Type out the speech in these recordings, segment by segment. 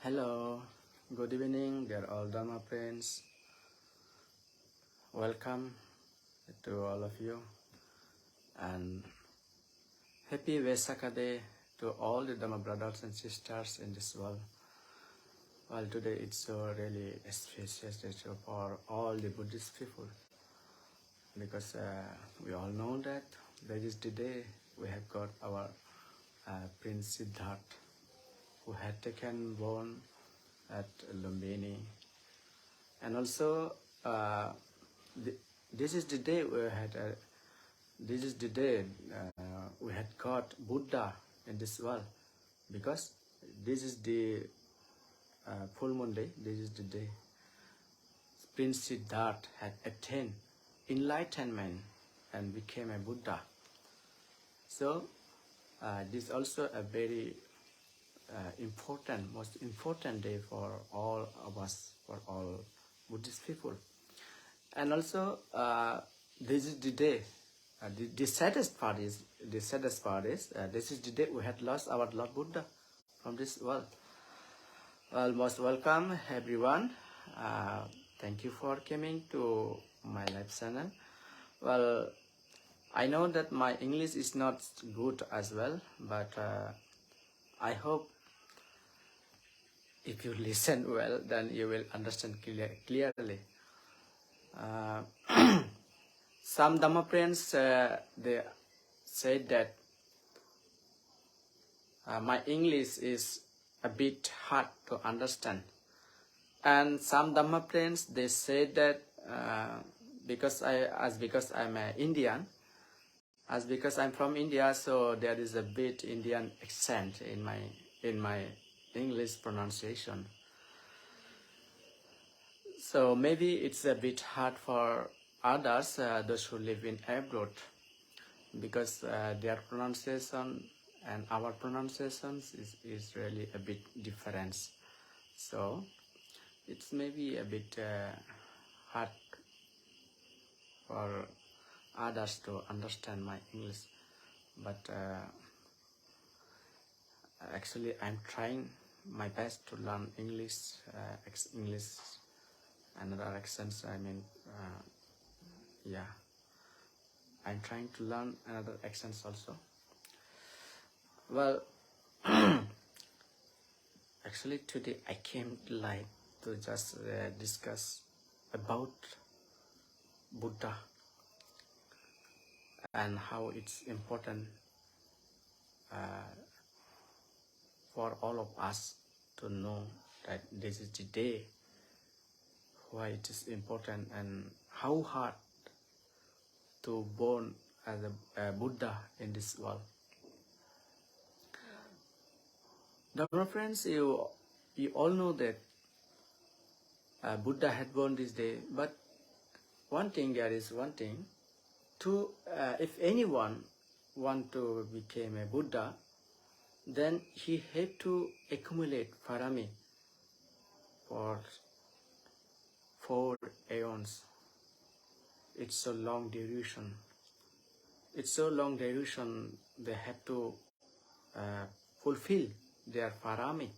Hello, good evening, dear all Dhamma friends. Welcome to all of you, and happy Wesak day to all the Dhamma brothers and sisters in this world. Well, today it's so really auspicious day for all the Buddhist people, because we all know that that is the day we have got our Prince Siddhartha, who had taken born at Lumbini. And also, this is the day we had. This is the day we had got Buddha in this world, because this is the full moon day. This is the day Prince Siddhartha had attained enlightenment and became a Buddha. So this is also a very most important day for all of us, for all Buddhist people. And also, this is the day. The saddest part is this is the day we had lost our Lord Buddha from this world. Well, most welcome everyone. Thank you for coming to my live channel. Well, I know that my English is not good as well, but I hope if you listen well, then you will understand clearly. Some Dhamma friends, they said that my English is a bit hard to understand. And some Dhamma friends, they say that because I'm an Indian, because I'm from India, so there is a bit Indian accent in my English pronunciation. So maybe it's a bit hard for others, those who live in abroad, because their pronunciation and our pronunciations is really a bit different. So it's maybe a bit hard for others to understand my English, but actually I'm trying my best to learn English, and other accents. I'm trying to learn another accents also. Well, actually today I came live to just discuss about Buddha and how it's important for all of us to know that this is the day, why it is important, and how hard to born as a Buddha in this world. Dhamma friends, you all know that Buddha had born this day, but there is one thing, to if anyone want to become a Buddha, then he had to accumulate parami for 4 aeons. It's so long duration. They have to fulfill their parami,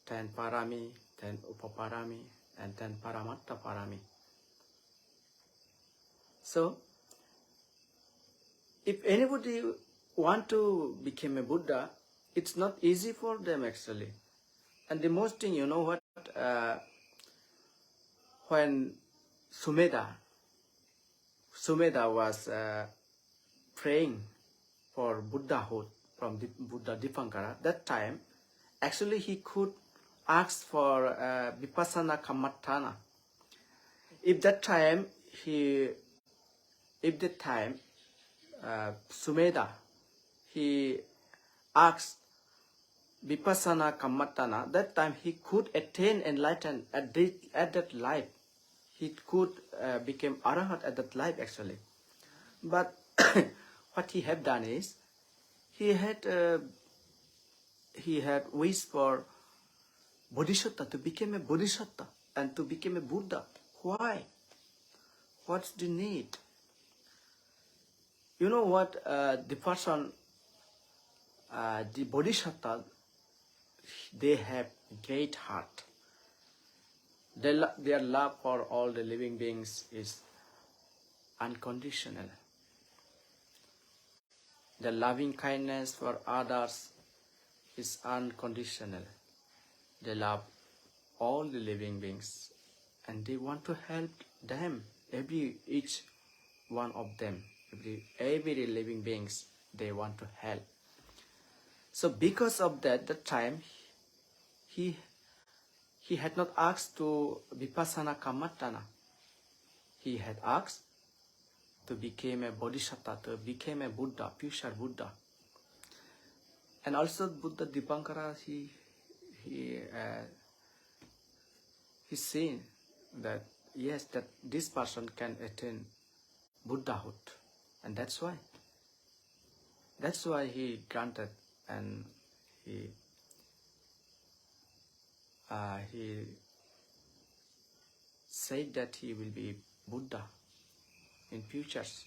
10 parami, 10 upaparami, and 10 paramatta parami. So, if anybody want to become a Buddha, it's not easy for them actually. And the most thing, you know what, when Sumedha was praying for Buddhahood from the Buddha Dipankara, that time, actually he could ask for Vipassana Kammatthana. If that time Sumedha, he asked Vipassana Kammatthana, that time he could attain enlightenment at that life. He could become Arahat at that life actually. But what he had done is, he had wished for Bodhisattva, to become a Bodhisattva and to become a Buddha. Why? What's the need? You know what, the person, the Bodhisattva, they have great heart. Their love for all the living beings is unconditional. The loving kindness for others is unconditional. They love all the living beings and they want to help them, each one of them, every living beings they want to help. So because of that, the time he had not asked to Vipassana Kammatana. He had asked to become a bodhisattva, to become a Buddha, future Buddha. And also Buddha Dipankara, he seen that yes, that this person can attain Buddhahood, and that's why he granted, and he said that he will be Buddha in futures.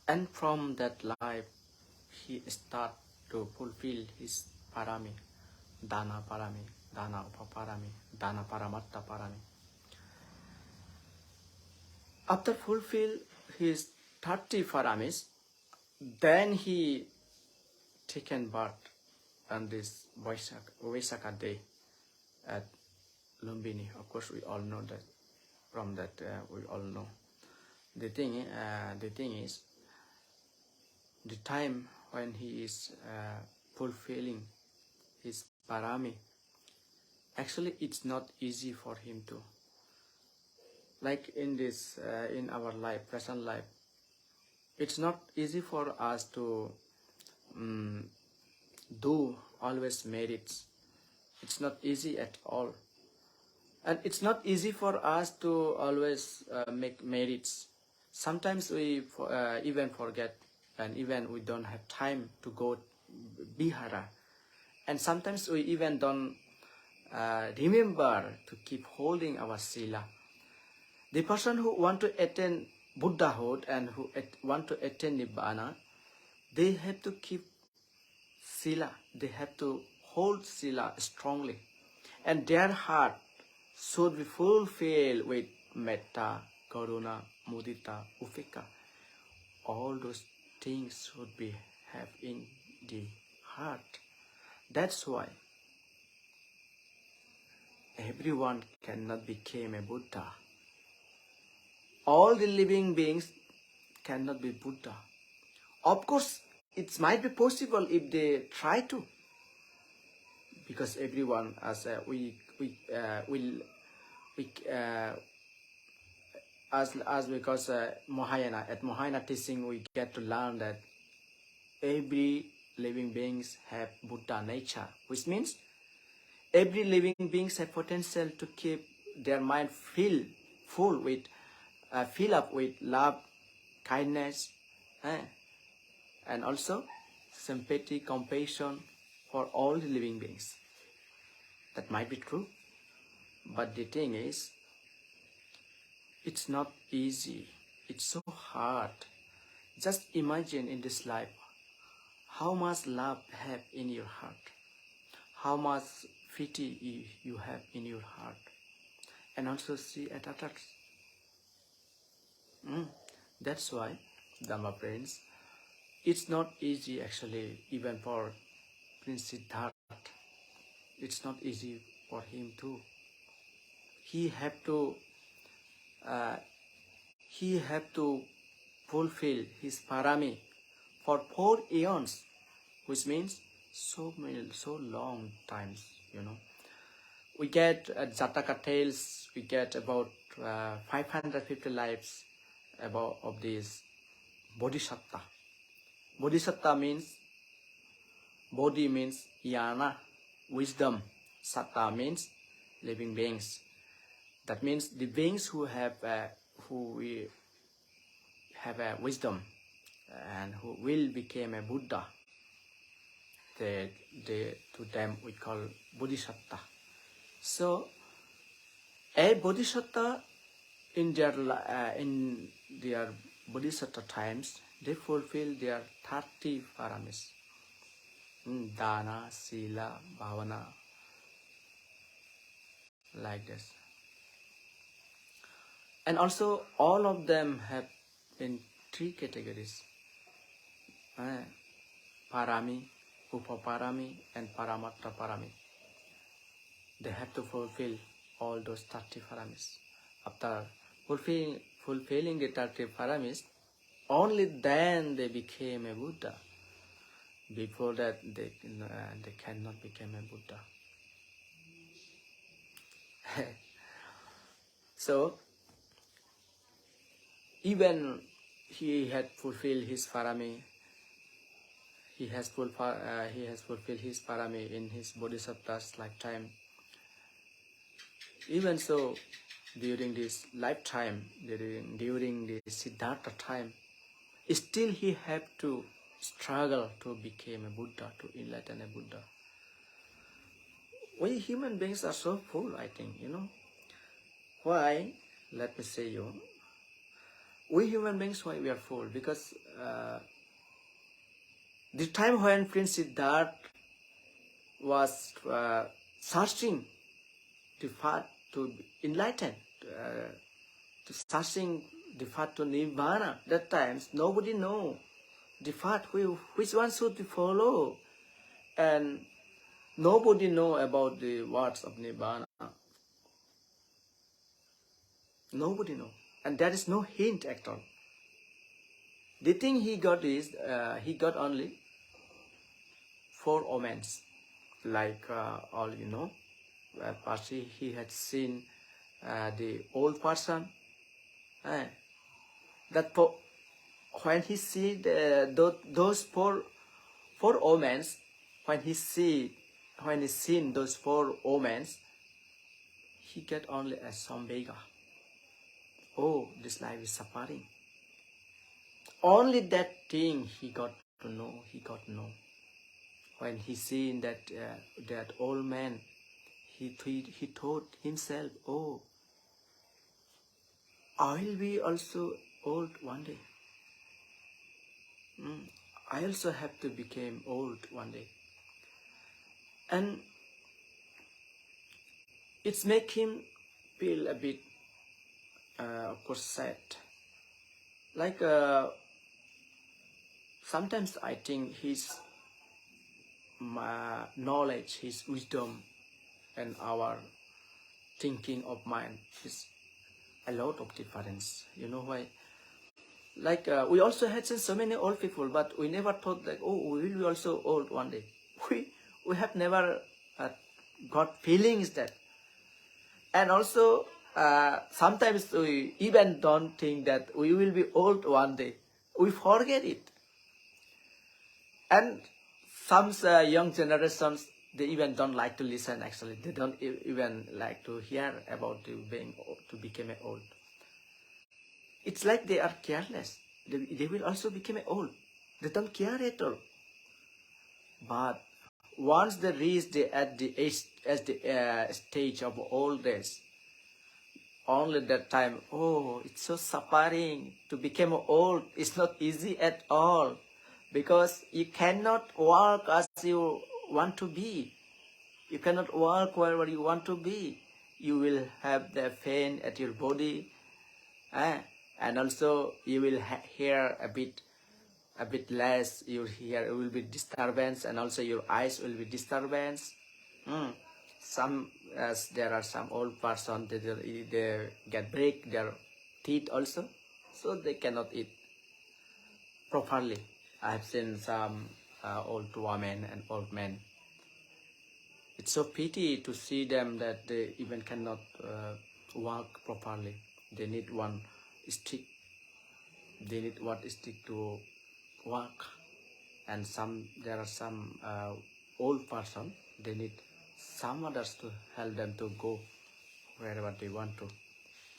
And from that life, he start to fulfill his parami, dana parami, dana upaparami, dana paramatta parami. After fulfill his 30 paramis, then he taken birth on this Wesak day at Lumbini. Of course, we all know that. From that, we all know. The thing is, the time when he is fulfilling his parami, actually, it's not easy for him to. Like in this, in our life, present life, it's not easy for us to do always merits. It's not easy at all. And it's not easy for us to always make merits. Sometimes we even forget, and even we don't have time to go Bihara. And sometimes we even don't remember to keep holding our sila. The person who want to attain Buddhahood and who want to attain Nibbana, they have to keep sila. They have to hold sila strongly. And their heart should be fulfilled with metta, karuna, mudita, upekka. All those things should be have in the heart. That's why everyone cannot become a Buddha. All the living beings cannot be Buddha. Of course, it might be possible if they try to, because everyone, as because Mahayana, at Mahayana teaching, we get to learn that every living beings have Buddha nature, which means every living beings have potential to keep their mind fill up with love, kindness, and also sympathy, compassion for all the living beings. That might be true, but the thing is, it's not easy. It's so hard. Just imagine in this life, how much love have in your heart, how much pity you have in your heart, and also see at others. That's why, Dhamma friends, it's not easy actually, even for Prince Siddhartha. It's not easy for him too. He have to fulfill his parami for 4 eons, which means so long times, We get Jataka tales, we get about 550 lives of this Bodhisattva. Bodhisattva means, Bodhi means yana, wisdom. Satta means living beings. That means the beings who have a wisdom and who will become a Buddha. To them we call Bodhisattva. So a Bodhisattva in their Bodhisattva times, they fulfill their 30 paramis. Dana, Sila, Bhavana, like this. And also all of them have in three categories. Parami, Upaparami and Paramatta Parami. They have to fulfill all those 30 paramis. After fulfilling the 30 paramis, only then they became a Buddha. Before that, they cannot become a Buddha. So, even he had fulfilled his parami, he has fulfilled his parami in his bodhisattva's lifetime. Even so, during this lifetime, during the Siddhartha time, still he had to struggle to become a Buddha, to enlighten a Buddha. We human beings are so full, I think, Why? Let me say you. We human beings, why we are full? Because the time when Prince Siddhartha was searching the path to enlighten, to searching the path to Nirvana, that times nobody know the path which one should we follow, and nobody know about the words of Nirvana. Nobody know, and there is no hint at all. The thing he got is he got only 4 omens, like all you know. First he had seen the old person. When he see those four omens, when he seen those 4 omens, he get only a sambhega. Oh, this life is suffering. Only that thing he got to know. When he seen that old man, he thought himself, oh, I will be also old one day. I also have to become old one day. And it's make him feel a bit, of course, sad. Like sometimes I think his knowledge, his wisdom, and our thinking of mind is a lot of difference. You know why? Like we also had seen so many old people, but we never thought like, oh, we will be also old one day. We have never got feelings that. And also sometimes we even don't think that we will be old one day. We forget it. And some young generations, they even don't like to listen. Actually, they don't even like to hear about being old, to become old. It's like they are careless. They will also become old. They don't care at all. But once they reach at the stage of old age, only that time, oh, it's so suffering to become old. It's not easy at all, because you cannot walk as you want to be. You cannot walk wherever you want to be. You will have the pain at your body, and also you will hear a bit less. You will be disturbance, and also your eyes will be disturbance. There are some old person, they get break their teeth also, so they cannot eat properly. I have seen some old women and old men. It's so pity to see them that they even cannot walk properly. They need one stick. They need one stick to walk. And there are some old person, they need some others to help them to go wherever they want to.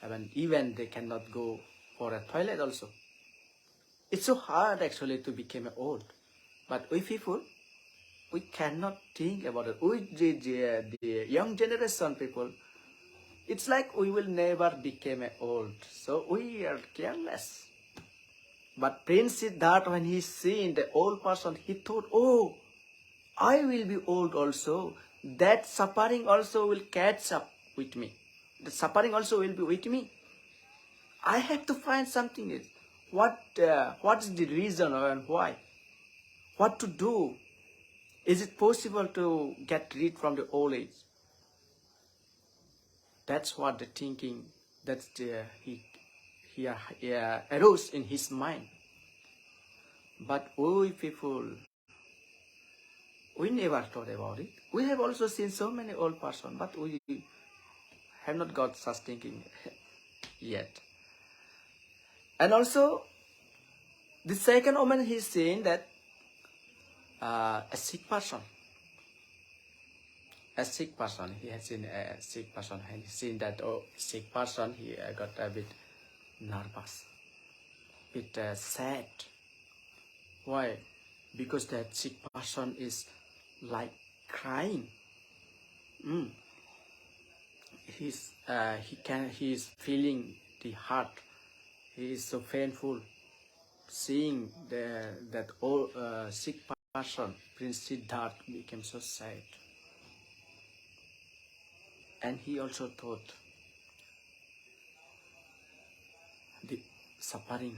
And even they cannot go for a toilet also. It's so hard actually to become old. But we people, we cannot think about it. We, the young generation people, it's like we will never become old. So we are careless. But Prince Siddhartha, when he seen the old person, he thought, oh, I will be old also. That suffering also will catch up with me. The suffering also will be with me. I have to find something else. What is the reason and why? What to do? Is it possible to get rid from the old age? That's what the thinking. That's the he arose in his mind. But we people, we never thought about it. We have also seen so many old persons, but we have not got such thinking yet. And also, the second moment he's saying that a sick person, he has seen a sick person, and he's seen that sick person, he got a bit nervous, bit sad. Why? Because that sick person is like crying. He is feeling the heart. He is so painful. Seeing that old sick person, Prince Siddhartha, became so sad. And he also thought the suffering,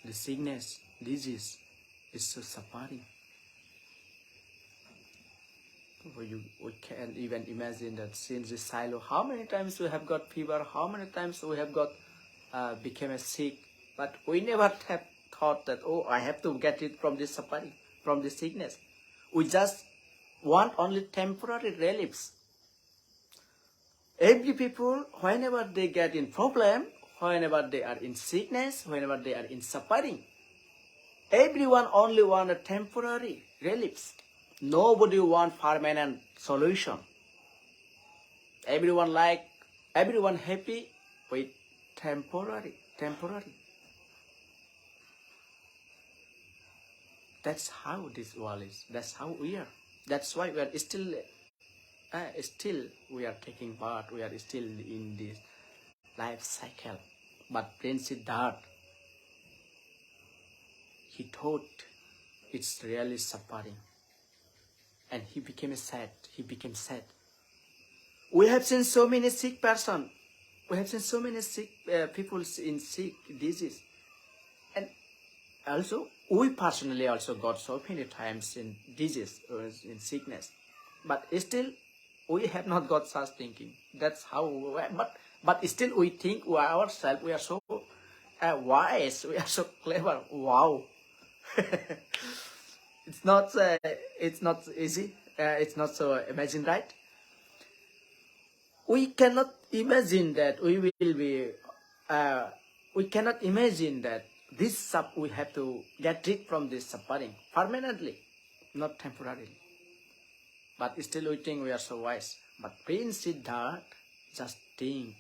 the sickness, disease is so suffering. We can even imagine that since the silo, how many times we have got fever, how many times we have got became sick, but we never have thought that, oh, I have to get it from this suffering, from this sickness. We just want only temporary reliefs. Every people, whenever they get in problem, whenever they are in sickness, whenever they are in suffering, everyone only want a temporary reliefs. Nobody want permanent solution. Everyone happy with temporary. That's how this world is. That's how we are. That's why we are still we are taking part. We are still in this life cycle. But Prince Siddhartha, he thought it's really suffering. And he became sad. We have seen so many sick persons. We have seen so many sick people in sick disease. And also, we personally also got so many times in disease or in sickness. But still, we have not got such thinking. That's how we are. But still we think ourselves, we are so wise, we are so clever. Wow. It's not easy. It's not so imagine, right? We cannot imagine that we will be. We cannot imagine that we have to get rid from this suffering permanently, not temporarily. But still we think we are so wise. But Prince Siddhartha just think.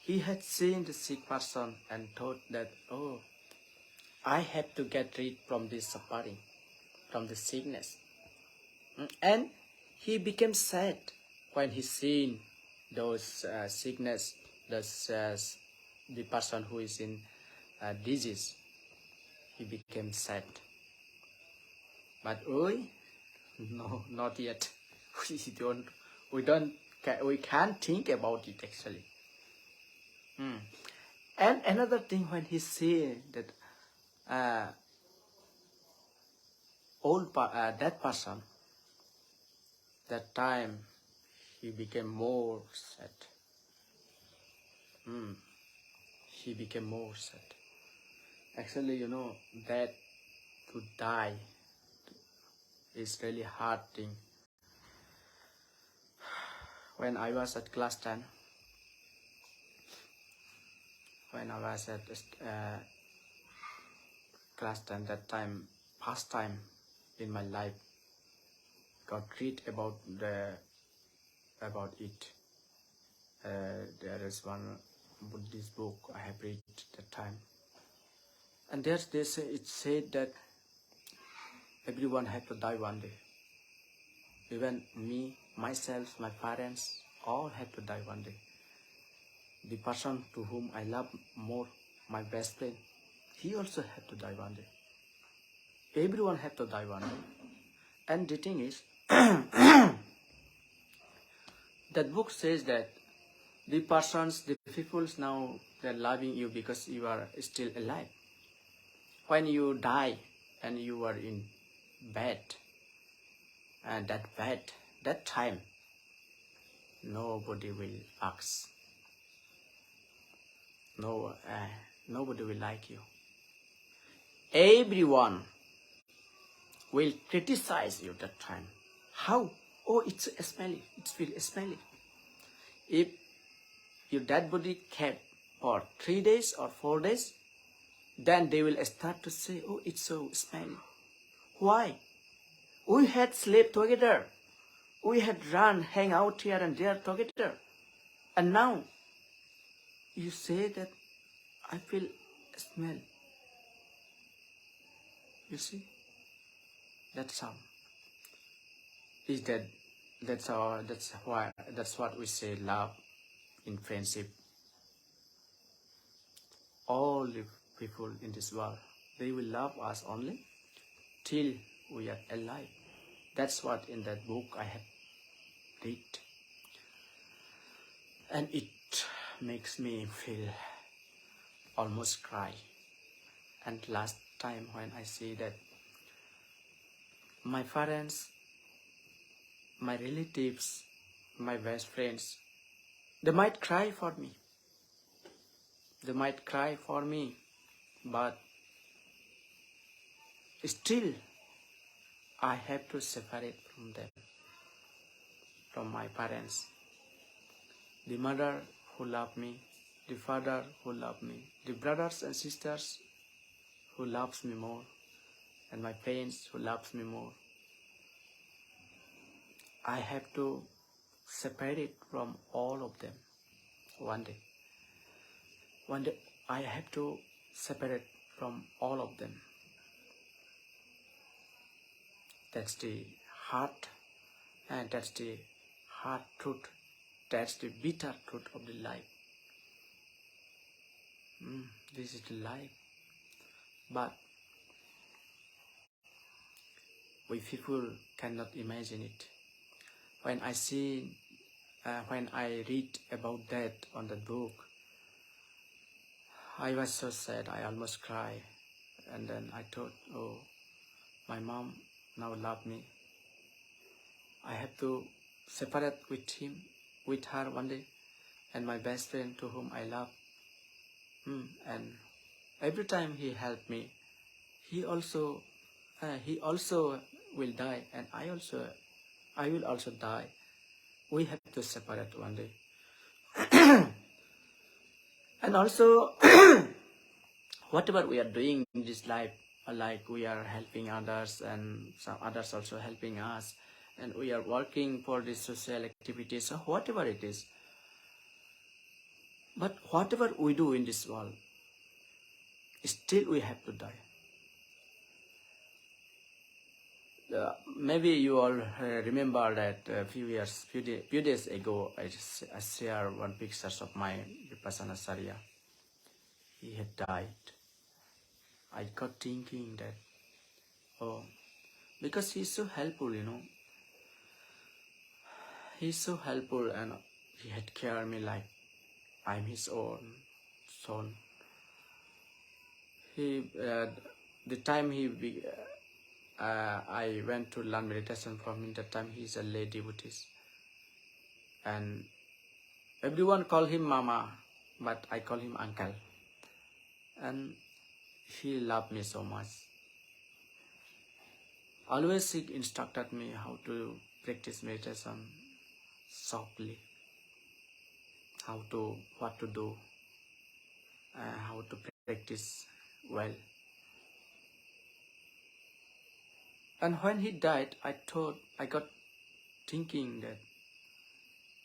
He had seen the sick person and thought that, oh, I have to get rid from this suffering, from the sickness. And he became sad when he seen those sickness, the person who is in disease. He became sad. But we, no, not yet. We can't think about it actually. And another thing, when he see that that person, that time he became more sad. He became more sad. Actually, you know, that to die is really hard thing. When I was at class 10, class 10, that time, first time in my life, got read about it. There is one Buddhist book I have read that time, and it said that everyone had to die one day. Even me, myself, my parents, all had to die one day. The person to whom I love more, my best friend, he also had to die one day. Everyone had to die one day. And the thing is, that book says that the persons, the peoples now, they're loving you because you are still alive. When you die and you are in bed, and that time, nobody will ask. Nobody will like you. Everyone will criticize you that time. How? Oh, it's smelly. It feels smelly. If your dead body kept for 3 days or 4 days, then they will start to say, oh, it's so smelly. Why? We had slept together. We had run, hang out here and there together. And now, you say that I feel smell. You see? That's how. Is that that's what we say love in friendship. All the people in this world, they will love us only till we are alive. That's what in that book I have read. And it makes me feel almost cry. And last time when I see that my parents, my relatives, my best friends, they might cry for me. They might cry for me, but still I have to separate from them, from my parents. The mother who loved me, the father who loved me, the brothers and sisters who loves me more, and my friends who loves me more. I have to separate from all of them one day. One day I have to separate from all of them. That's the heart, and that's the hard truth. That's the bitter truth of the life. This is the life. But we people cannot imagine it. When I see, when I read about that on the book, I was so sad, I almost cried. And then I thought, oh, my mom now loves me. I have to separate with her one day, and my best friend to whom I love. And every time he helped me, he also will die, and I will also die. We have to separate one day. And also, whatever we are doing in this life, like we are helping others and some others also helping us, and we are working for these social activities, or whatever it is. But whatever we do in this world, still we have to die. Maybe you all remember that a few days ago, I shared one picture of my Vipassana Sarya. He had died. I got thinking that, oh, because he's so helpful, He's so helpful, and he had cared me like I'm his own son. The time I went to learn meditation from him, that time he's a lay devotee. And everyone call him Mama, but I call him Uncle. And he loved me so much. Always he instructed me how to practice meditation softly, what to do, how to practice well. And when he died, I got thinking that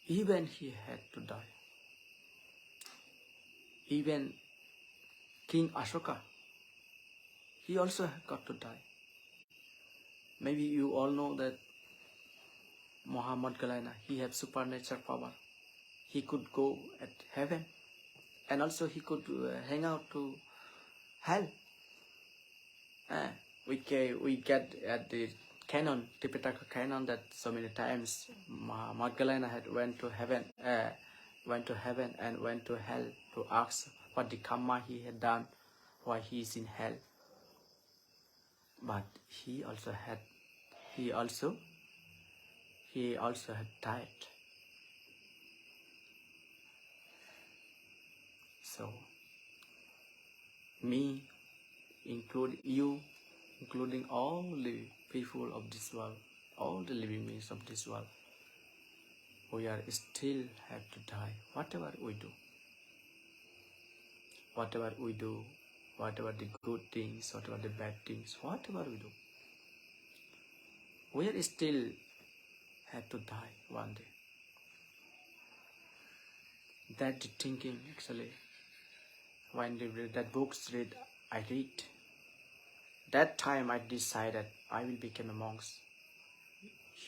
even he had to die. Even King Ashoka, he also got to die. Maybe you all know that Muhammad Galina, he had supernatural power. He could go at heaven, and also he could hang out to hell. We get at the canon, Tipitaka canon, that so many times Magdalena had went to heaven and went to hell to ask what the karma he had done, why he is in hell. But he also had died. So me, including all the people of this world, all the living beings of this world, we are still have to die. Whatever we do, whatever the good things, whatever the bad things, whatever we do, we are still have to die one day. That the thinking actually, when that books I read, that time I decided I will become a monk.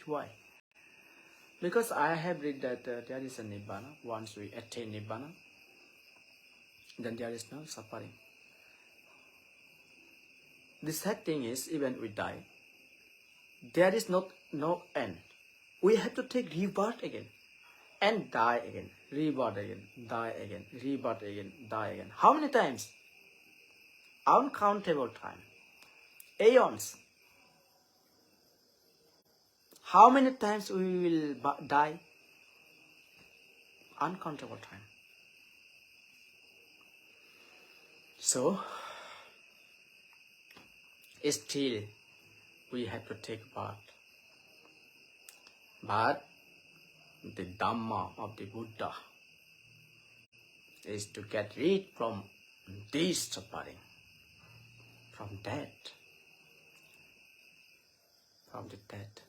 Why? Because I have read that there is a Nibbana. Once we attain Nibbana, then there is no suffering. The sad thing is, even we die, there is no end. We have to take rebirth again and die again, rebirth again, die again, rebirth again, die again. How many times? Uncountable time. Aeons. How many times we will die? Uncountable time. So, still we have to take birth. But the Dhamma of the Buddha is to get rid from this suffering, from death, from the death.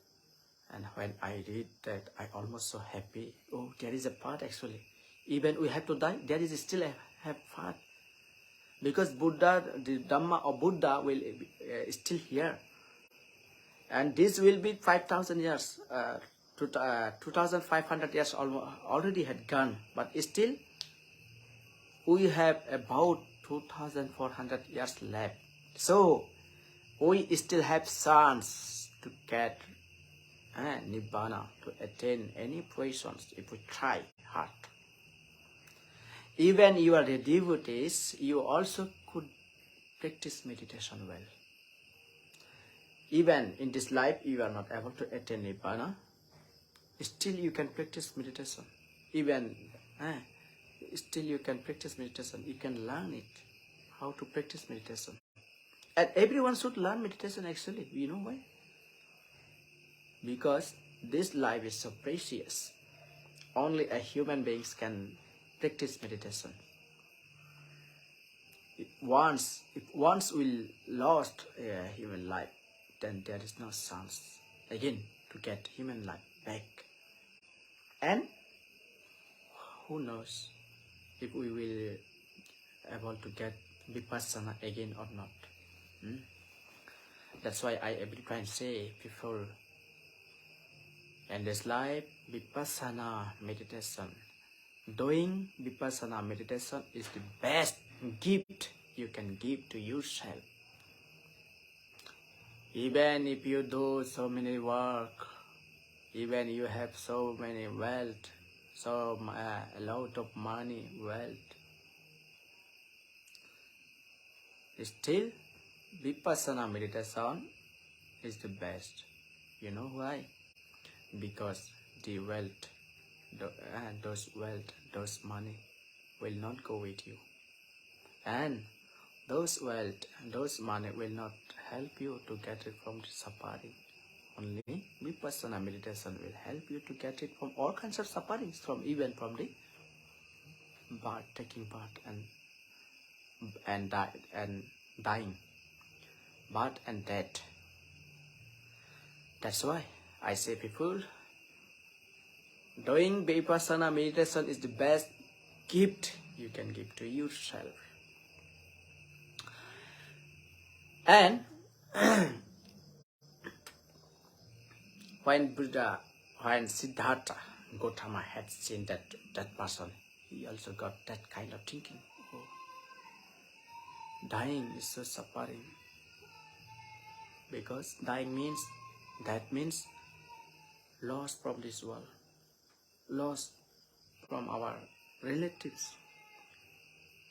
And when I read that, I almost so happy. Oh, there is a path actually. Even we have to die, there is still a path. Because Buddha, the Dhamma of Buddha will still here. And this will be 5,000 years, 2,500 years already had gone. But still, we have about 2,400 years left. So, we still have chance to get Nibbana, to attain any positions if we try hard. Even you are the devotees, you also could practice meditation well. Even in this life you are not able to attain Nibbana, still you can practice meditation. Even still you can practice meditation. You can learn it, how to practice meditation. And everyone should learn meditation actually. You know why? Because this life is so precious. Only a human beings can practice meditation. If once we lost a human life, then there is no chance again to get human life back. And who knows if we will able to get Vipassana again or not. That's why I every time say people, in this life, Vipassana meditation, doing Vipassana meditation is the best gift you can give to yourself. Even if you do so many work, even you have so many wealth, a lot of money, wealth, still Vipassana meditation is the best. You know why? Because the wealth, those money will not go with you. And those wealth, those money will not help you to get it from the suffering. Only Vipassana meditation will help you to get it from all kinds of sufferings, even from the birth, taking birth and dying, birth and death. That's why I say people, doing Vipassana meditation is the best gift you can give to yourself. And when Siddhartha Gautama had seen that person, he also got that kind of thinking. Oh, dying is so suffering. Because dying means That means lost from this world, lost from our relatives,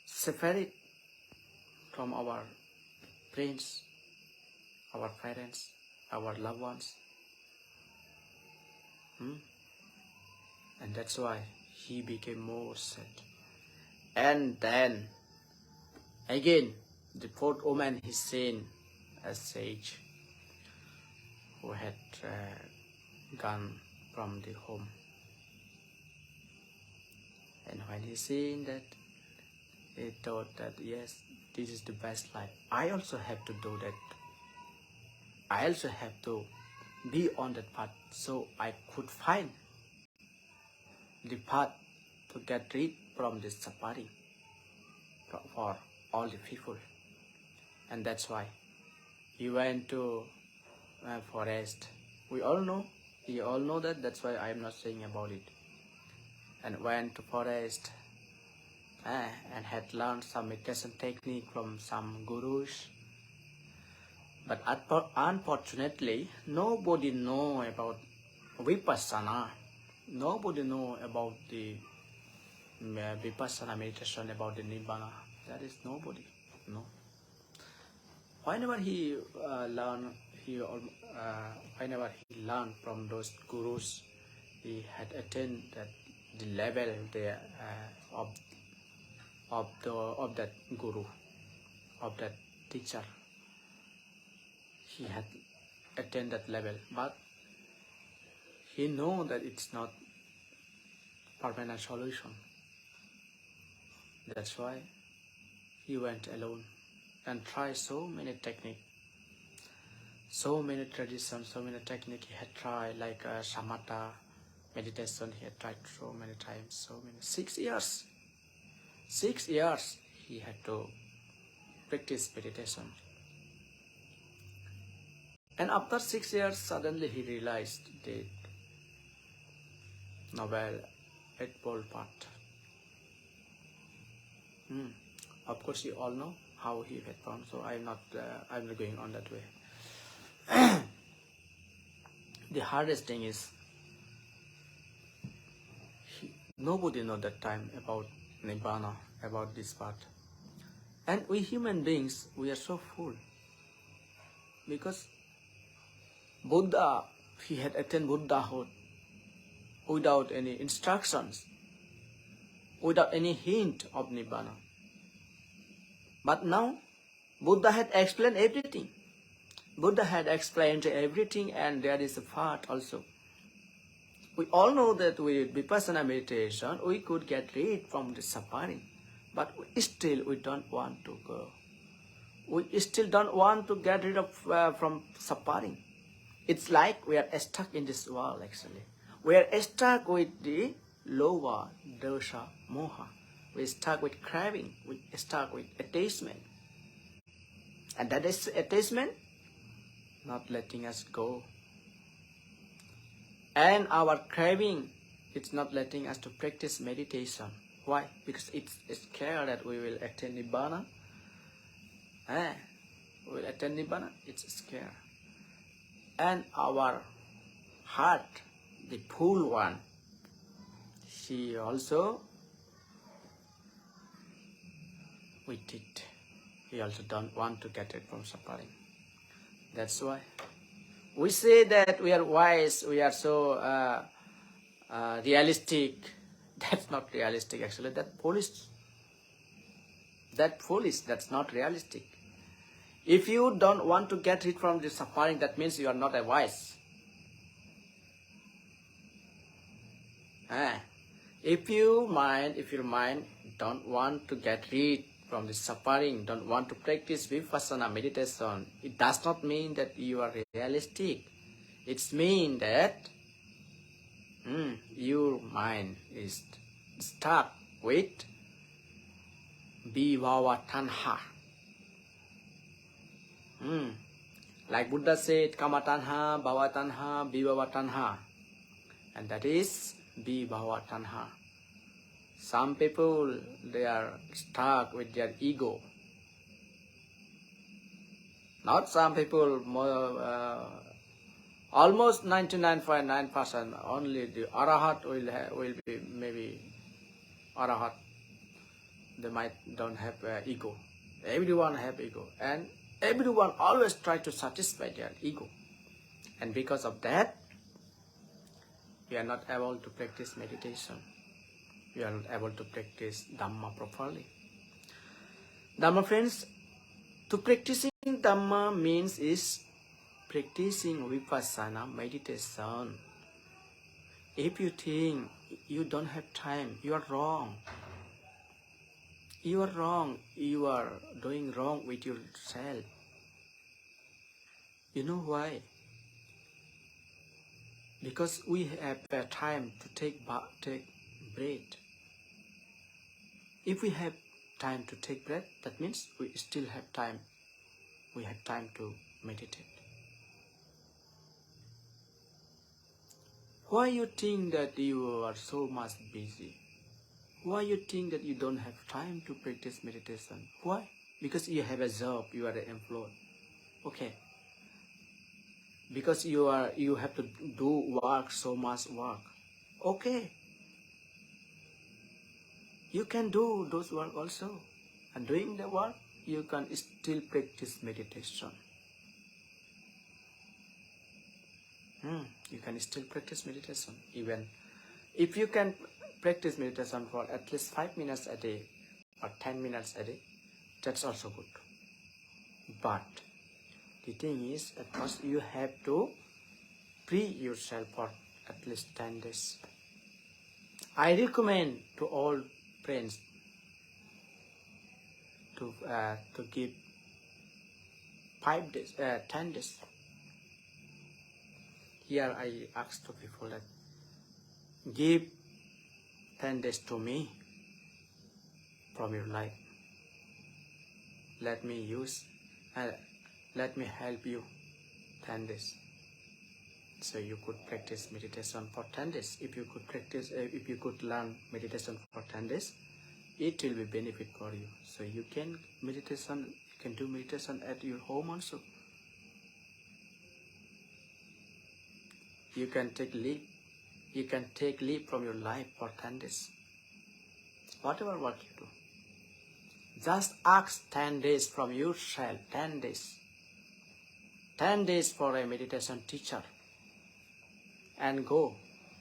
separate from our friends, our parents, our loved ones. And that's why he became more sad. And then again, the fourth woman he seen a sage who had gone from the home. And when he seen that, he thought that yes, this is the best life. I also have to do that. I also have to be on that path, so I could find the path to get rid from this suffering for all the people. And that's why he went to forest. We all know that. That's why I am not saying about it. And went to forest and had learned some meditation technique from some gurus. But unfortunately, nobody know about Vipassana. Nobody know about the Vipassana meditation, about the Nibbana. That is nobody. No. Whenever he learned from those gurus, he had attained the level of that guru, of that teacher. He had attained that level, but he know that it's not permanent solution. That's why he went alone and tried so many techniques, so many traditions, so many techniques he had tried, like samatha meditation. He had tried so many times, 6 years. 6 years he had to practice meditation. And after 6 years, suddenly he realized the Noble Eightfold Path. Of course, you all know how he had found, so I'm not going on that way. The hardest thing is nobody knows that time about Nibbana, about this path. And we human beings, we are so full. Because Buddha, he had attained Buddhahood without any instructions, without any hint of Nibbana. But now, Buddha had explained everything. Buddha had explained everything, and there is a path also. We all know that with Vipassana meditation, we could get rid from the suffering. But still, we don't want to go. We still don't want to get rid of from suffering. It's like we are stuck in this world, actually. We are stuck with the lower dosha, moha. We are stuck with craving. We are stuck with attachment. And that is attachment not letting us go. And our craving, it's not letting us to practice meditation. Why? Because it's scared that we will attain Nibbana. We will attain Nibbana, it's scared. And our heart, the full one, she also with it. We also don't want to get it from suffering. That's why we say that we are wise, we are so realistic. That's not realistic, actually. That's foolish. That's not realistic. If you don't want to get rid from the suffering, that means you are not a wise. If your mind don't want to get rid from the suffering, don't want to practice Vipassana meditation, it does not mean that you are realistic. It means that your mind is stuck with Vibhava Tanha. Like Buddha said, Kama Tanha, Bhava Tanha, Vibhava Tanha. And that is Vibhava Tanha. Some people, they are stuck with their ego. Not some people, Almost 99.9% only the arahat will be maybe arahat. They might don't have ego. Everyone have ego, and everyone always try to satisfy their ego. And because of that, we are not able to practice meditation. We are not able to practice Dhamma properly. Dhamma friends, to practicing Dhamma means is practicing Vipassana meditation. If you think you don't have time, you are wrong. You are wrong. You are doing wrong with yourself. You know why? Because we have time to take breath. If we have time to take breath, that means we still have time. We have time to meditate. Why you think that you are so much busy? Why you think that you don't have time to practice meditation? Why? Because you have a job, you are an employee. Okay. Because you have to do work, so much work. Okay. You can do those work also. And doing the work, you can still practice meditation. You can still practice meditation. Even if you can practice meditation for at least 5 minutes a day or 10 minutes a day, that's also good. But the thing is, at first you have to free yourself for at least 10 days. I recommend to all friends to give 5 days, 10 days. Here I ask to people that give 10 days to me from your life. Let me let me help you 10 days. So you could practice meditation for 10 days. If you could learn meditation for 10 days, it will be benefit for you. So you can do meditation at your home also. You can take leave. You can take leave from your life for 10 days. Whatever work you do. Just ask 10 days from yourself, 10 days. 10 days for a meditation teacher. And go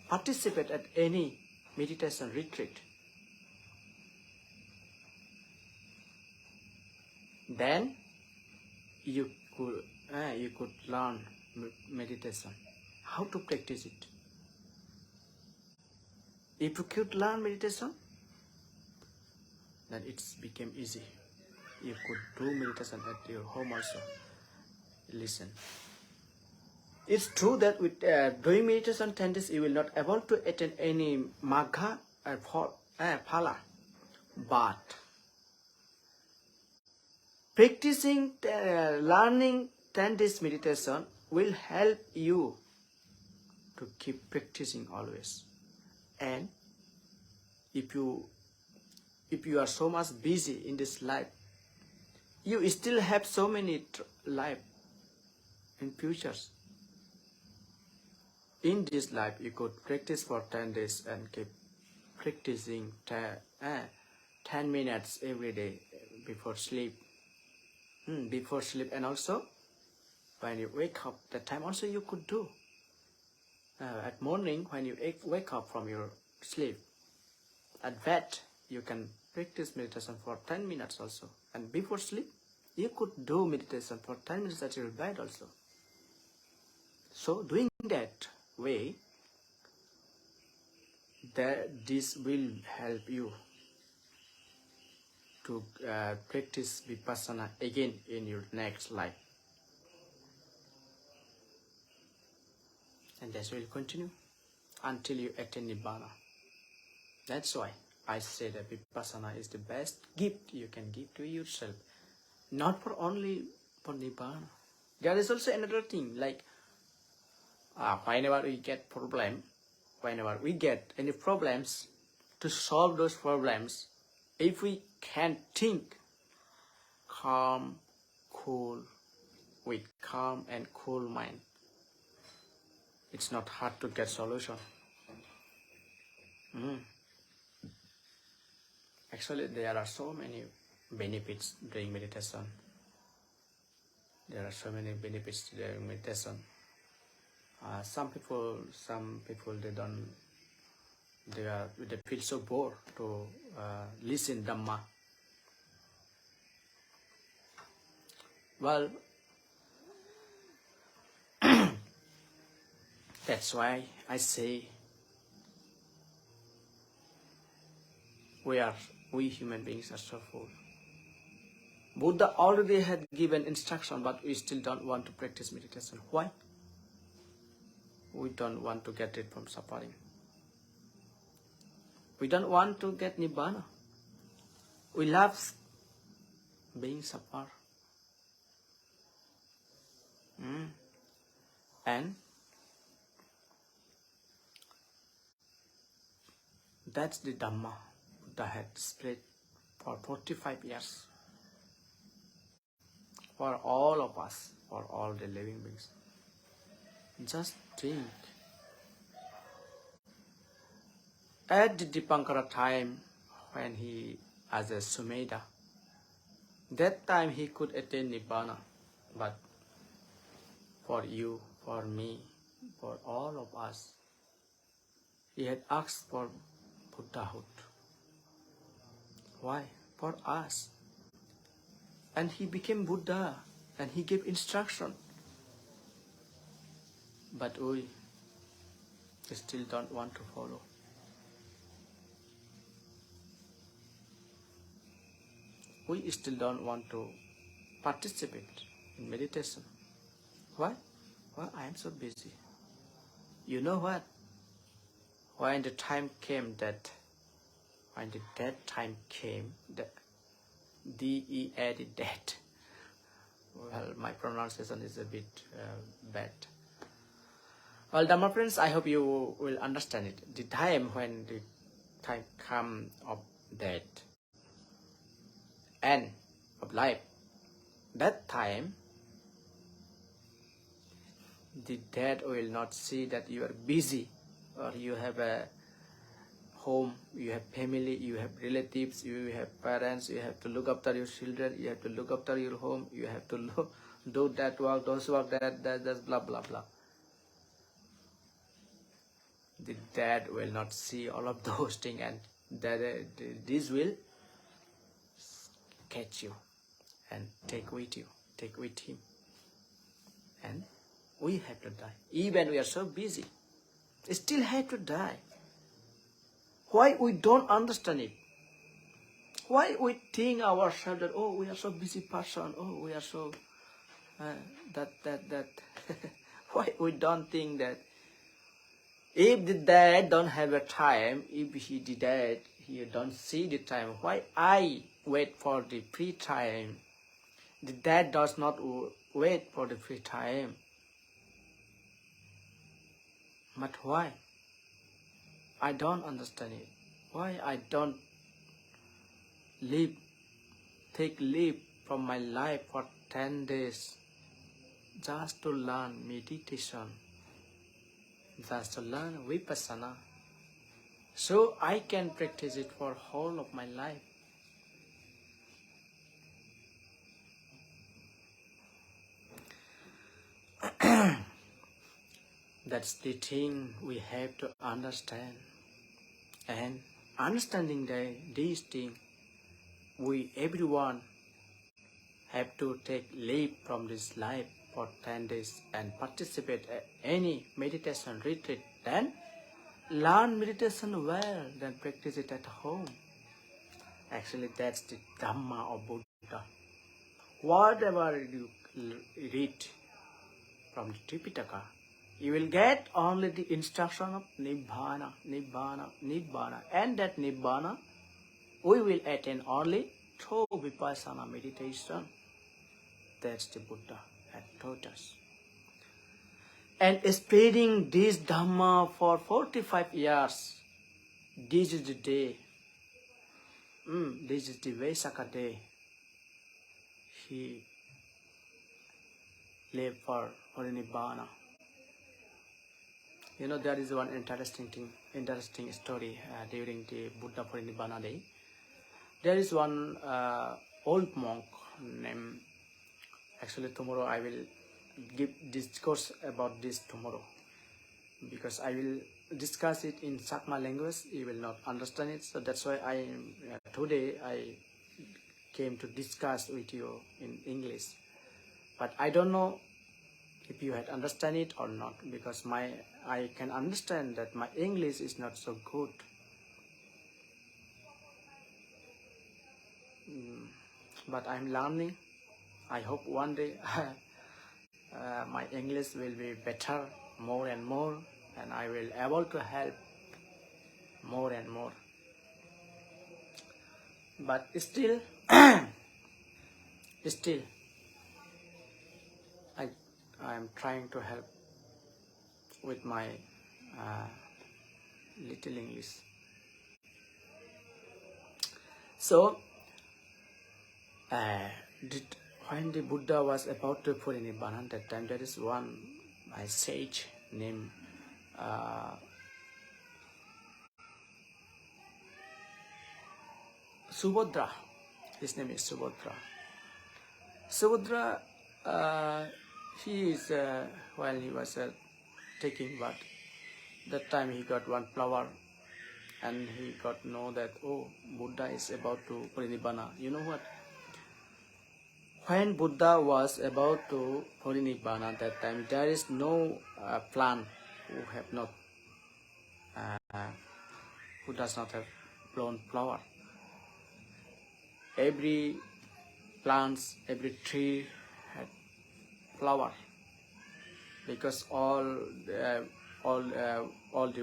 participate at any meditation retreat. Then you could learn meditation. How to practice it? If you could learn meditation, then it became easy. You could do meditation at your home also. Listen. It's true that with doing meditation 10 days, you will not able to attend any magha or phala. But practicing, learning 10 days meditation will help you to keep practicing always. And if you are so much busy in this life, you still have so many life in futures. In this life, you could practice for 10 days and keep practicing 10 minutes every day before sleep. Before sleep, and also when you wake up, that time also you could do. At morning, when you wake up from your sleep, at bed, you can practice meditation for 10 minutes also. And before sleep, you could do meditation for 10 minutes at your bed also. So doing that way, this will help you to practice Vipassana again in your next life. And this will continue until you attain Nibbana. That's why I say that Vipassana is the best gift you can give to yourself. Not for only for Nibbana. There is also another thing, like whenever we get any problems, to solve those problems, if we can think calm, cool, with calm and cool mind, it's not hard to get solution. Actually, there are so many benefits during meditation. There are so many benefits during meditation. Some people they feel so bored to listen Dhamma. Well, that's why I say we human beings are so full. Buddha already had given instruction, but we still don't want to practice meditation. Why? We don't want to get rid from suffering. We don't want to get Nibbana. We love being suffer. And that's the Dhamma Buddha had spread for 45 years. For all of us, for all the living beings. Just think. At the Dipankara time, when he, as a Sumedha, that time he could attain Nibbana. But for you, for me, for all of us, he had asked for Buddhahood. Why? For us. And he became Buddha, and he gave instruction. But we still don't want to follow. We still don't want to participate in meditation. Why? Well, I am so busy. You know what? When the time came that D-E added that. Well, my pronunciation is a bit bad. Well, Dhamma friends, I hope you will understand it. The time when the time comes of death, end of life, that time, the dead will not see that you are busy, or you have a home, you have family, you have relatives, you have parents, you have to look after your children, you have to look after your home, you have to do that work, those work, that, blah, blah, blah. The dead will not see all of those things, and this will catch you and take with him. And we have to die. Even we are so busy, we still have to die. Why we don't understand it? Why we think ourselves that, oh, we are so busy person, oh, we are so that. Why we don't think that if the dad don't have a time, if he the dad, he don't see the time, why I wait for the free time? The dad does not wait for the free time. But why? I don't understand it. Why I don't take leave from my life for 10 days just to learn meditation, just to learn Vipassana, so I can practice it for whole of my life. That's the thing we have to understand. And understanding these things, everyone have to take leave from this life for 10 days and participate at any meditation retreat. Then learn meditation well, then practice it at home. Actually, that's the Dhamma of Buddha. Whatever you read from the Tripitaka, you will get only the instruction of Nibbana, Nibbana, Nibbana. And that Nibbana, we will attain only through Vipassana meditation. That's the Buddha had taught us. And spreading this Dhamma for 45 years, this is the day, this is the Wesak day, he lived for Nibbana. You know, there is one interesting story during the Buddha Parinibbana day. There is one old monk named. Actually, tomorrow I will give discourse about this tomorrow, because I will discuss it in Sakma language. You will not understand it, so that's why today I came to discuss with you in English. But I don't know if you had understand it or not, because I can understand that my English is not so good. But I'm learning. I hope one day my English will be better, more and more, and I will able to help more and more. But still, still, I am trying to help with my little English. So, when the Buddha was about to Parinibbana, that time there is one sage named Subhadra. His name is Subhadra. Subhadra, he is while he was taking bath, that time he got one flower, and he got to know that, oh, Buddha is about to Parinibbana. You know what? When Buddha was about to Parinibbana, that time there is no plant who does not have blown flower. Every plants, every tree had flower, because all the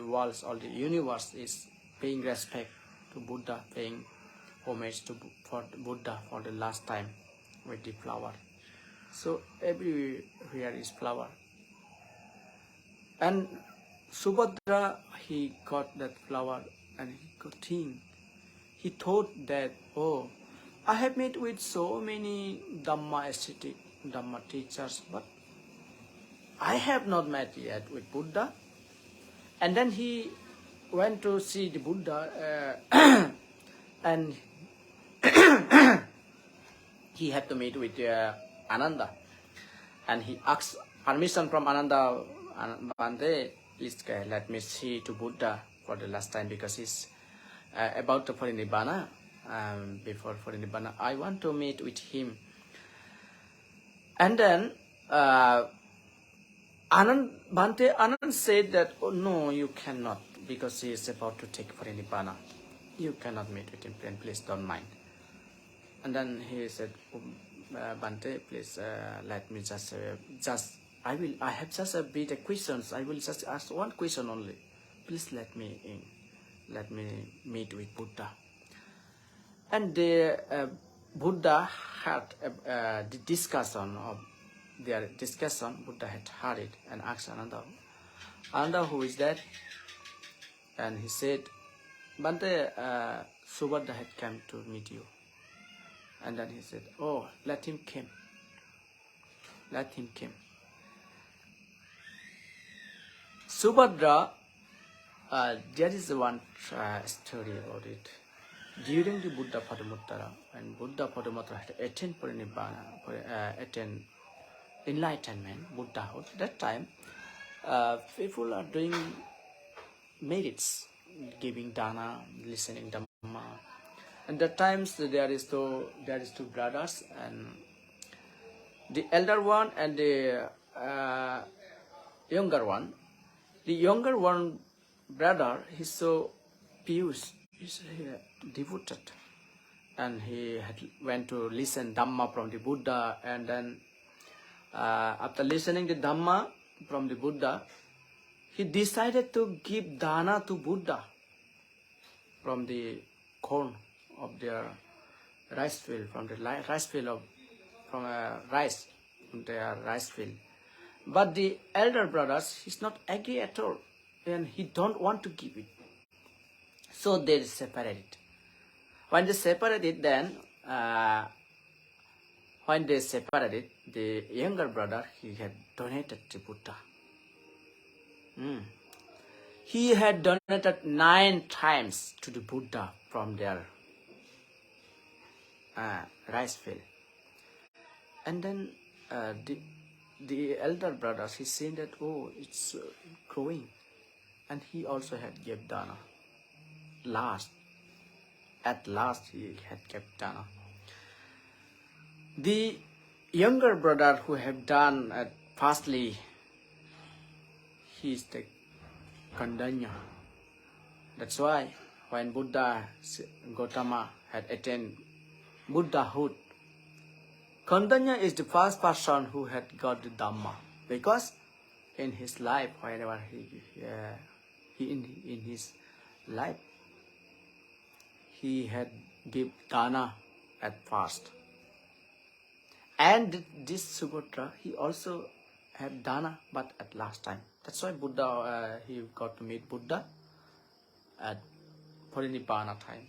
worlds, all the universe is paying respect to Buddha, paying homage for Buddha for the last time with the flower. So everywhere is flower. And Subhadra, he got that flower and he could think. He thought that, oh, I have met with so many Dhamma ascetic, Dhamma teachers, but I have not met yet with Buddha. And then he went to see the Buddha and he had to meet with Ananda. And he asked permission from Ananda, Bhante, please let me see to Buddha for the last time, because he's about to Parinibbana. Before Parinibbana, I want to meet with him. And then Anand said that, oh no, you cannot, because he is about to take Parinibbana. You cannot meet with him, please don't mind. And then he said, oh, Bhante, please let me I have just a bit of questions. I will just ask one question only. Please let me meet with Buddha. And the Buddha had the discussion of their discussion. Buddha had heard it and asked Ananda, who is that? And he said, Bhante, Subhadra had come to meet you. And then he said, oh, let him come. Let him come. Subhadra, there is one story about it. During the Buddha Padumuttara, when Buddha Padumuttara had attained Parinibbana, attained enlightenment, Buddhahood, that time people are doing merits, giving dana, listening Dhamma. And that times there is two brothers, and the elder one and the younger one. The younger one brother, he's so pious, he's devoted, and he went to listen Dhamma from the Buddha, and then after listening the Dhamma from the Buddha, he decided to give dana to Buddha from the corn of their rice field, from the rice field from their rice field. But the elder brothers, he's not agree at all, and he don't want to give it. So they separated. When they separated, then the younger brother, he had donated to Buddha. He had donated 9 times to the Buddha from their rice field. And then the elder brothers, he seen that, oh, it's growing. And he also had given dana. At last he had kept dana. The younger brother who have done firstly, he is the Kandanya. That's why when Buddha Gautama had attained Buddhahood, Kandanya is the first person who had got the Dhamma, because in his life, whenever in his life, he had give dana at first. And this Subhadra, he also had dana, but at last time. That's why Buddha, he got to meet Buddha at Parinibbana time.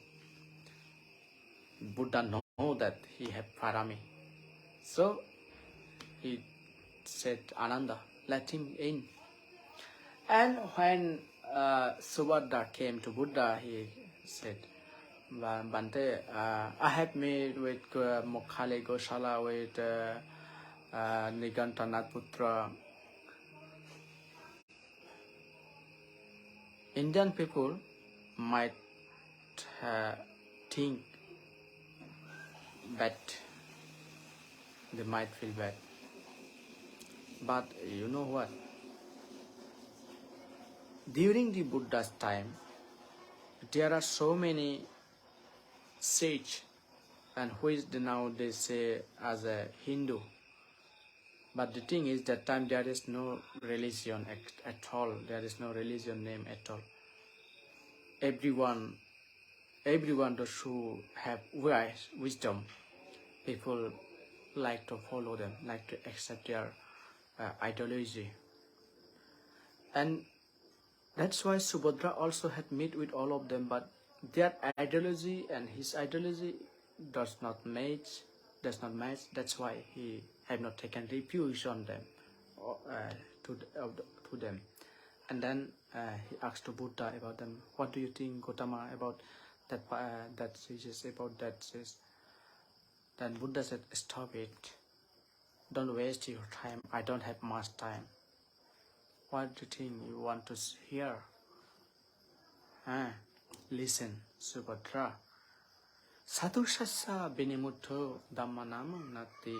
Buddha know that he had parami. So he said, Ananda, let him in. And when Subhadra came to Buddha, he said, Bhante, I have met with Mokhale Gosala, with Nigantanath Putra. Indian people might think bad. They might feel bad. But you know what? During the Buddha's time, there are so many sages, and which now they say as a Hindu. But the thing is, that time there is no religion at all. There is no religion name at all. Everyone those who have wisdom, people like to follow them, like to accept their ideology. And that's why Subhadra also had met with all of them, but their ideology and his ideology does not match. That's why he had not taken refuge on them, to them. And then he asked to Buddha about them. What do you think, Gautama, about that? That says about that says. Then Buddha said, "Stop it. Don't waste your time. I don't have much time. What do you think you want to hear? Listen, Subhadra. Satu sasa binimutto Dhamma nama nati."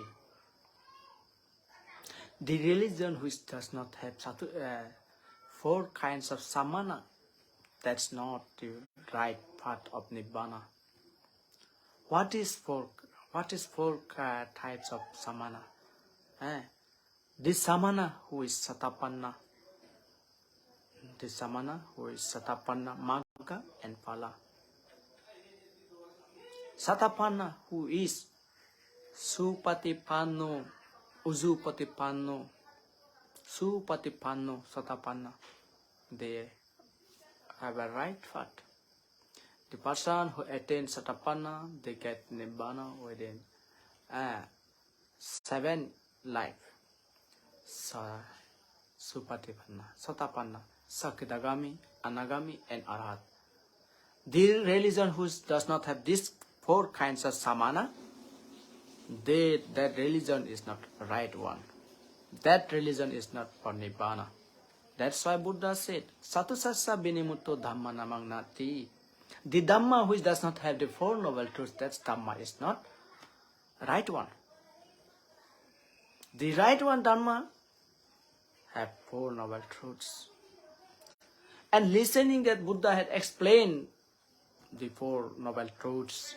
The religion which does not have 4 kinds of samana, that's not the right path of Nibbana. What is 4 types of samana? The samana who is satapanna. The samana who is satapanna, magga and phala. Satapanna who is supatipanno, uzupatipanno, supatipanno, satapanna. They have a right path. The person who attains satapanna, they get nibbana within 7 life. Supatipanna, satapanna, sakidagami, anagami, and arhat. The religion who does not have these 4 kinds of samana, that religion is not the right one. That religion is not for nibbana. That's why Buddha said, Satu sassa binimutto Dhamma namang nati. The Dhamma which does not have the 4 noble truths, that Dhamma is not the right one. The right one Dhamma have 4 noble truths. And listening that Buddha had explained the 4 noble truths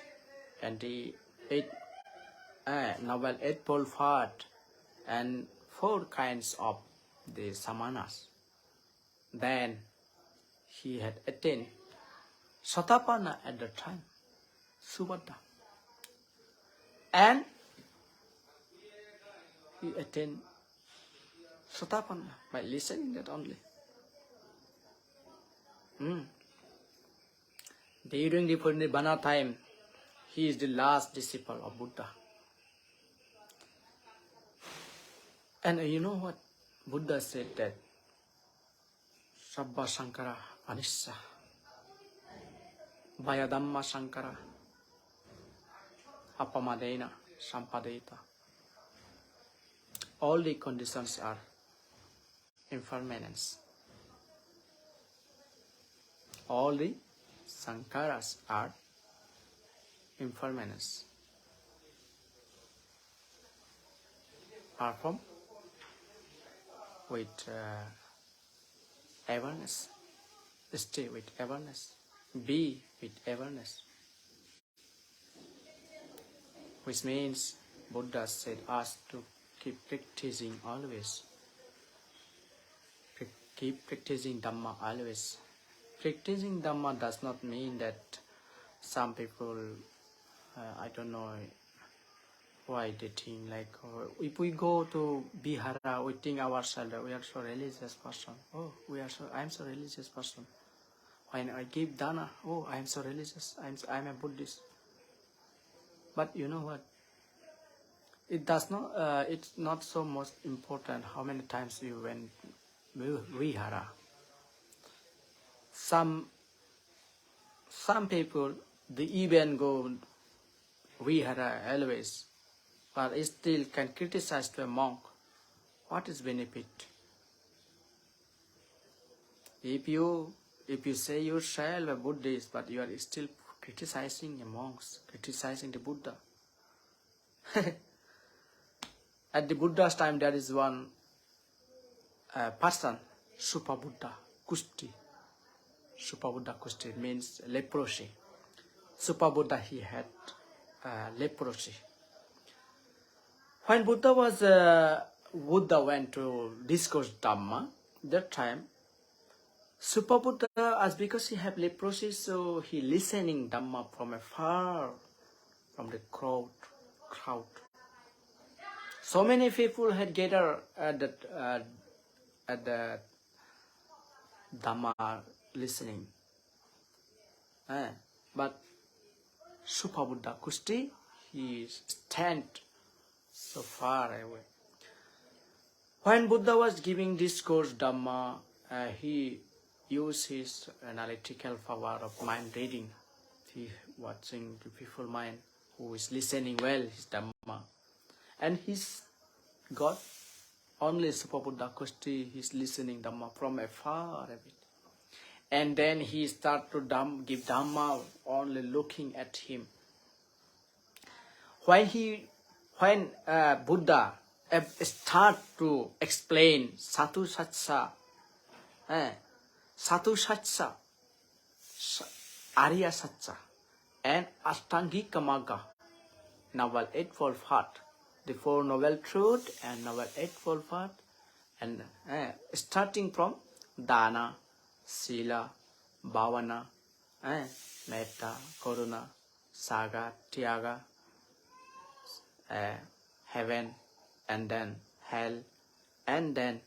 and the 8 noble eightfold path and 4 kinds of the samanas, then he had attained Satapanna at the time, Subhadra. And he attained Satapanna by listening that only. During the Parinibbana time, he is the last disciple of Buddha. And you know what? Buddha said that Sabba Sankara Anissa Vayadhamma Sankara Apamadena Sampadeta. All the conditions are impermanence. All the Sankaras are impermanence. Perform with awareness. Stay with awareness. Be with awareness. Which means Buddha said us to keep practicing always. Keep practicing Dhamma always. Practicing Dhamma does not mean that some people, I don't know why they think like, if we go to Bihara, we think ourselves that we are so religious person. Oh, I am so religious person. When I give dana, oh, I am so religious. I am a Buddhist. But you know what? It does not. It's not so most important how many times you went Vihara. Some people they even go Vihara always, but still can criticize to a monk. What is benefit? If you say yourself a Buddhist, but you are still criticizing the monks, criticizing the Buddha. At the Buddha's time, there is one person, Super Buddha Kusti. Super Buddha Kusti means leprosy. Super Buddha, he had leprosy. When Buddha went to discourse Dhamma, that time, Super Buddha, as because he had leprosy, so he listening Dhamma from afar, from the crowd. So many people had gathered at the Dhamma listening. But Super Buddha Kusti, he stand so far away. When Buddha was giving discourse Dhamma, he used his analytical power of mind reading. He watching the people mind who is listening well his Dhamma. And he's got only Super Buddha Kusti, he's listening Dhamma from afar a bit. And then he start to give Dhamma only looking at him. When Buddha start to explain Satu Satsa, Arya Satsa, and Ashtangika Magga, Noble Eightfold Path, the Four Noble Truth and Noble Eightfold Path, and starting from Dana, Sila, Bhavana, Metta, Karuna, Saga, Tyaga, heaven, and then hell, and then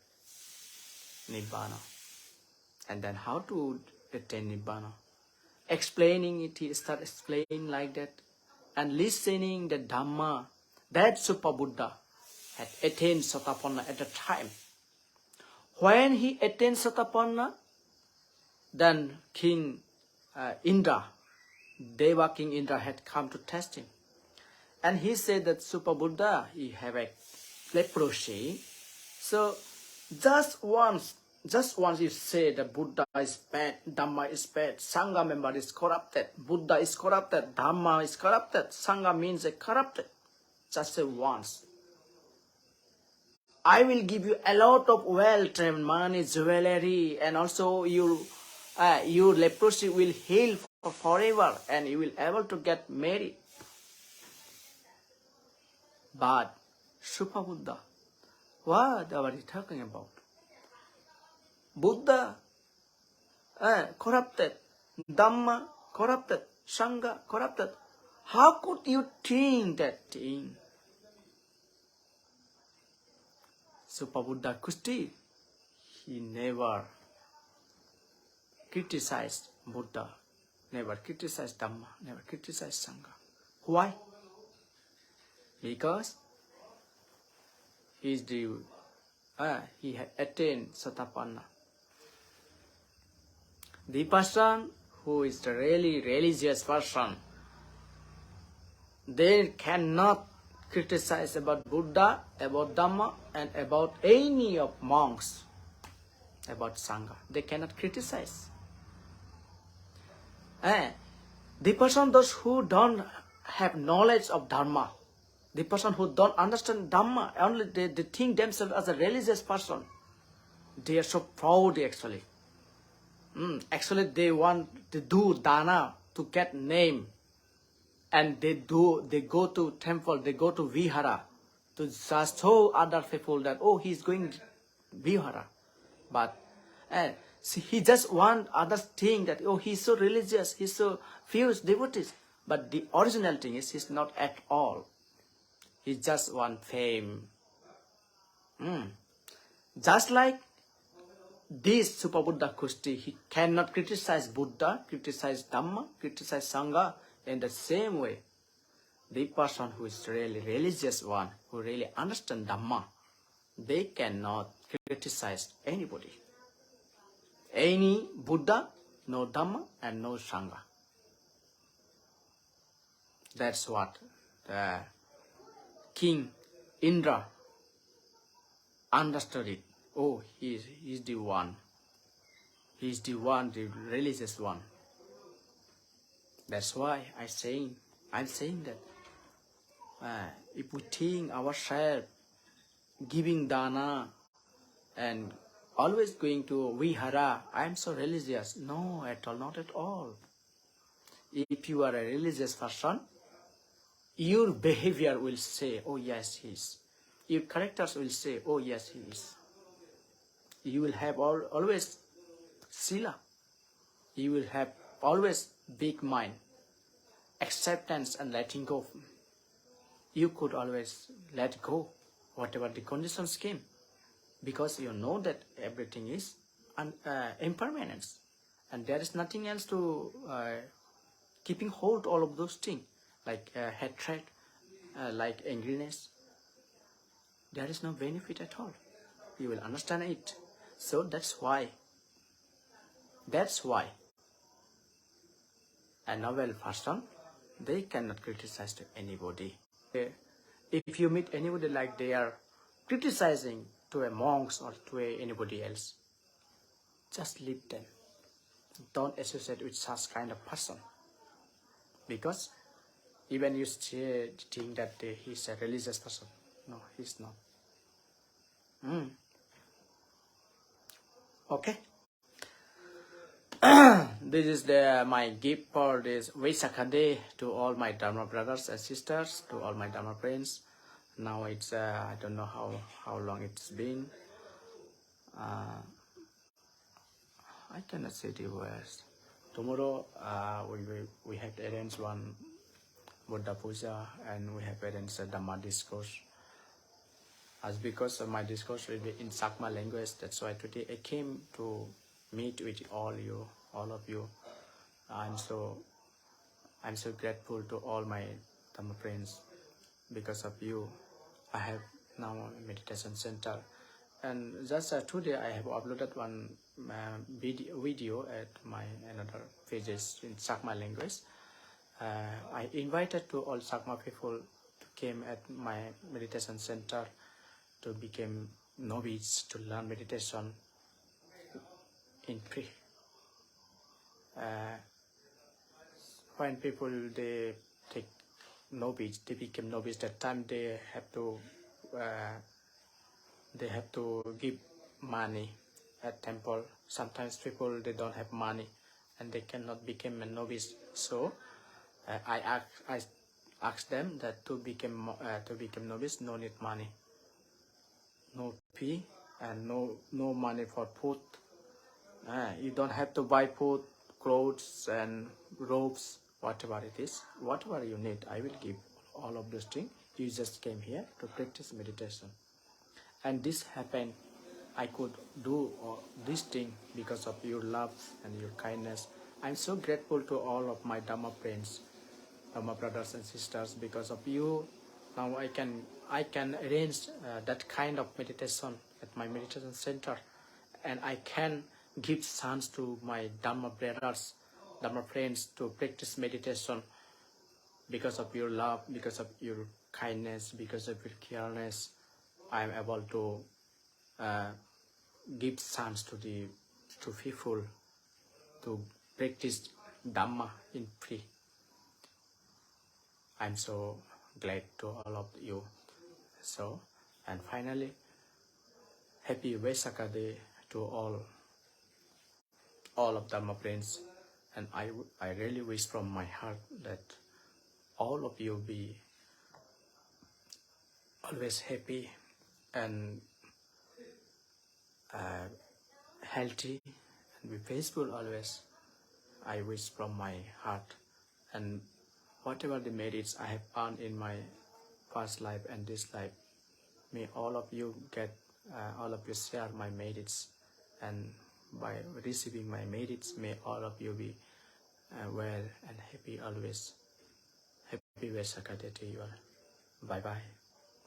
Nibbana. And then how to attain Nibbana. Explaining it, he start explaining like that. And listening the Dhamma, that Super Buddha had attained Sotapanna at the time. When he attained Sotapanna, then King Indra, Deva King Indra had come to test him. And he said that Super Buddha, he have a leprosy. So just once you say that Buddha is bad, Dhamma is bad, Sangha member is corrupted, Buddha is corrupted, Dhamma is corrupted, Sangha means corrupted. Just say once. I will give you a lot of wealth and money, jewelry, and also your leprosy will heal for forever and you will able to get married. But Super Buddha, what are you talking about? Buddha corrupted, Dhamma corrupted, Sangha corrupted. How could you think that thing? Super Buddha Kusti, he never criticized Buddha, never criticized Dhamma, never criticized Sangha. Why? Because he had attained Sotapanna. The person who is the really religious person, they cannot criticize about Buddha, about Dhamma, and about any of monks, about Sangha. They cannot criticize. The person, those who don't have knowledge of Dharma, the person who don't understand Dhamma, only they think themselves as a religious person. They are so proud actually. Actually, they want to do dana to get name, and they go to temple, they go to vihara to just show other people that he's going vihara, but see, he just want others think that he's so religious, he's so fierce devotees, but the original thing is he's not at all. He just want fame. Just like this Super Buddha Kusti, he cannot criticize Buddha, criticize Dhamma, criticize Sangha. In the same way, the person who is really religious one, who really understands Dhamma, they cannot criticize anybody. Any Buddha, no Dhamma, and no Sangha. That's what the King Indra understood it. He's the one. He's the one, the religious one. That's why I'm saying that if we think ourselves giving dana and always going to vihara, I'm so religious. No, at all, not at all. If you are a religious person, your behavior will say, yes, he is. Your characters will say, yes, he is. You will have always sila. You will have always big mind, acceptance and letting go. You could always let go whatever the conditions came, because you know that everything is impermanence, and there is nothing else to keeping hold all of those things, like hatred, like angriness. There is no benefit at all. You will understand it. So that's why a noble person, they cannot criticize to anybody. If you meet anybody like they are criticizing to a monks or to anybody else, just leave them. Don't associate with such kind of person. Because even you think that he's a religious person. No, he's not. Okay. This is my gift for this Wesak day to all my Dharma brothers and sisters, to all my Dharma friends. Now it's I don't know how long it's been. I cannot say the words. Tomorrow we have to arrange one Buddha Puja, and we have arranged a Dhamma discourse. As because of my discourse will be in Sakma language, that's why today I came to meet with all of you. I'm so grateful to all my Dhamma friends. Because of you, I have now a meditation center. And just today I have uploaded one video at my another pages in Sakma language. I invited to all Sakma people to came at my meditation center to become novice, to learn meditation in free. When people they take novice, they become novice. That time they have to give money at temple. Sometimes people they don't have money and they cannot become a novice. So I ask them that to become novice, no need money, no fee, and no money for food. You don't have to buy food, clothes and robes, whatever it is, whatever you need, I will give all of those things. You just came here to practice meditation. And this happened, I could do this thing because of your love and your kindness. I'm so grateful to all of my Dhamma friends, Dhamma brothers and sisters. Because of you, now I can arrange that kind of meditation at my meditation center, and I can give chance to my Dhamma brothers, Dhamma friends to practice meditation because of your love, because of your kindness, because of your careness. I am able to give chance to people to practice Dhamma in free. I'm so glad to all of you. So, and finally, happy Wesak Day to all of Dhamma friends. And I really wish from my heart that all of you be always happy and healthy and be peaceful always. I wish from my heart, and whatever the merits I have earned in my past life and this life, may all of you get, all of you share my merits, and by receiving my merits, may all of you be well and happy always. Happy Wesak Day to you all. Bye bye.